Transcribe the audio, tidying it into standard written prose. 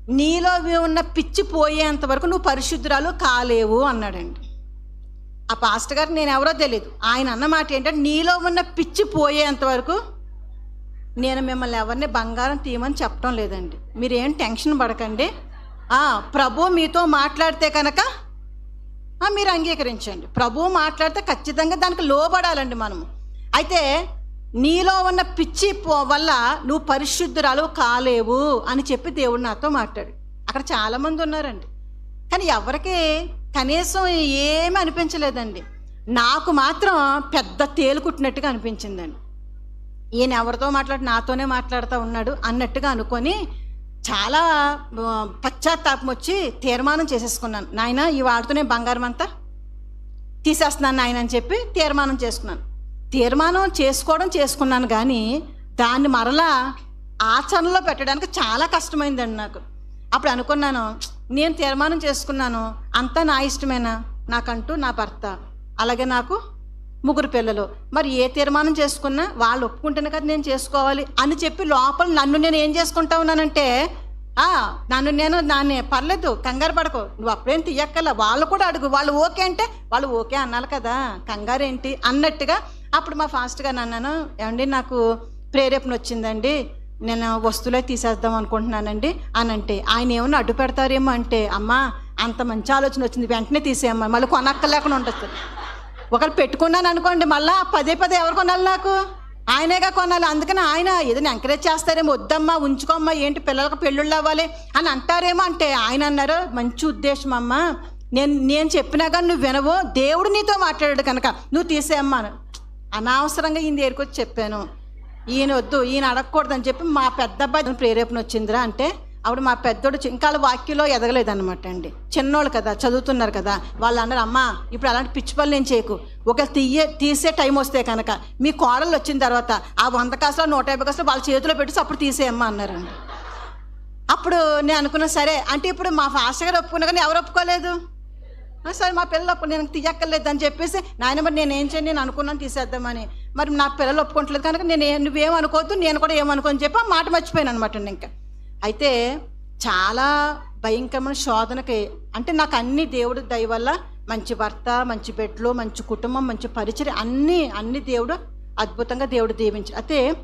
నీలో ఉన్న పిచ్చి పోయేంత వరకు నువ్వు పరిశుద్ధురాలు కాలేవు అన్నాడండి. ఆ పాస్టర్ గారు నేను ఎవరో తెలియదు, ఆయన అన్న మాట ఏంటంటే నీలో ఉన్న పిచ్చి పోయేంత వరకు నేను మిమ్మల్ని ఎవరిని బంగారం తీయమని చెప్పడం లేదండి. మీరేం టెన్షన్ పడకండి, ప్రభు మీతో మాట్లాడితే కనుక మీరు అంగీకరించండి. ప్రభువు మాట్లాడితే ఖచ్చితంగా దానికి లోబడాలండి మనము. అయితే నీలో ఉన్న పిచ్చి వల్ల నువ్వు పరిశుద్ధురాలు కాలేవు అని చెప్పి దేవుడు నాతో మాట్లాడు. అక్కడ చాలామంది ఉన్నారండి, కానీ ఎవరికి కనీసం ఏమీ అనిపించలేదండి. నాకు మాత్రం పెద్ద తేలుకుట్టినట్టుగా అనిపించిందండి. ఈయన ఎవరితో నాతోనే మాట్లాడుతూ ఉన్నాడు అన్నట్టుగా అనుకొని చాలా పశ్చాత్తాపం వచ్చి తీర్మానం చేసేసుకున్నాను. నాయన ఈ వాడితోనే బంగారం అంతా తీసేస్తున్నాను నాయన అని చెప్పి తీర్మానం చేసుకున్నాను. తీర్మానం చేసుకున్నాను కానీ దాన్ని మరలా ఆచరణలో పెట్టడానికి చాలా కష్టమైందండి నాకు. అప్పుడు అనుకున్నాను, నేను తీర్మానం చేసుకున్నాను, అంతా నా ఇష్టమేనా, నాకంటూ నా భర్త, అలాగే నాకు 3 పిల్లలు, మరి ఏ తీర్మానం చేసుకున్నా వాళ్ళు ఒప్పుకుంటేనే కదా నేను చేసుకోవాలి అని చెప్పి లోపల నన్ను నేను ఏం చేసుకుంటా ఉన్నానంటే, నాన్నే పర్లేదు కంగారు పడకు, నువ్వు అప్పుడేం తీయక్కల, వాళ్ళు కూడా అడుగు, వాళ్ళు ఓకే అంటే వాళ్ళు ఓకే అన్నారు కదా, కంగారు ఏంటి అన్నట్టుగా. అప్పుడు మా ఫాస్ట్గా అన్నాను, ఏమండి నాకు ప్రేరేపణ వచ్చిందండి, నేను వస్తువులే తీసేద్దాం అనుకుంటున్నానండి అని అంటే, ఆయన ఏమన్నా అడ్డు పెడతారేమో అంటే, అమ్మా అంత మంచి ఆలోచన వచ్చింది వెంటనే తీసేయమ్మా, మళ్ళీ కొనక్కలేకుండా ఉండొచ్చు. ఒకరు పెట్టుకున్నాను అనుకోండి, మళ్ళీ పదే ఎవరు కొనాలి, నాకు ఆయనేగా కొనాలి. అందుకని ఆయన ఏదైనా ఎంకరేజ్ చేస్తారేమో, వద్దమ్మా ఉంచుకోమ్మా, ఏంటి పిల్లలకు పెళ్ళిళ్ళు అవ్వాలి అని అంటారేమో అంటే, ఆయన అన్నారు మంచి ఉద్దేశం అమ్మా, నేను చెప్పినా కానీ నువ్వు వినవు, దేవుడు నీతో మాట్లాడాడు కనుక నువ్వు తీసేయమ్మా. అనవసరంగా ఈయన దగ్గరికి వచ్చి చెప్పాను, ఈయన వద్దు, ఈయన అడగకూడదని చెప్పి మా పెద్ద అబ్బాయి ప్రేరేపణ వచ్చిందిరా అంటే, అప్పుడు మా పెద్దోడు ఇంకా వాక్యంలో ఎదగలేదన్నమాట అండి. చిన్నోళ్ళు కదా, చదువుతున్నారు కదా, వాళ్ళు అన్నారు, అమ్మా ఇప్పుడు అలాంటి పిచ్చి పనులు నేను చేయకు, ఒకవేళ తీసే టైం వస్తే కనుక మీ కోడలు వచ్చిన తర్వాత ఆ 100 కాసులు 150 కాసులు వాళ్ళ చేతిలో పెట్టి అప్పుడు తీసేయమ్మా అన్నారండి. అప్పుడు నేను అనుకున్నా, సరే అంటే ఇప్పుడు మా ఫాస్టర్ గారు ఒప్పుకున్నా కానీ ఎవరు ఒప్పుకోలేదు. సరే మా పిల్లలు నేను తీయక్కర్లేదు అని చెప్పేసి, నాయన మరి నేనేం చేయను, నేను అనుకున్నాను తీసేద్దామని, మరి నా పిల్లలు ఒప్పుకోవట్లేదు కనుక నువ్వేమనుకోవద్దు, నేను కూడా ఏమనుకోని చెప్పి ఆ మాట మర్చిపోయాను అనమాట. ఇంకా అయితే చాలా భయంకరమైన శోధనకి, అంటే నాకు అన్ని దేవుడు దయ వల్ల మంచి భర్త, మంచి బిడ్డలు, మంచి కుటుంబం, మంచి పరిచయం అన్నీ దేవుడు అద్భుతంగా దేవుడు దీవించాడు. అయితే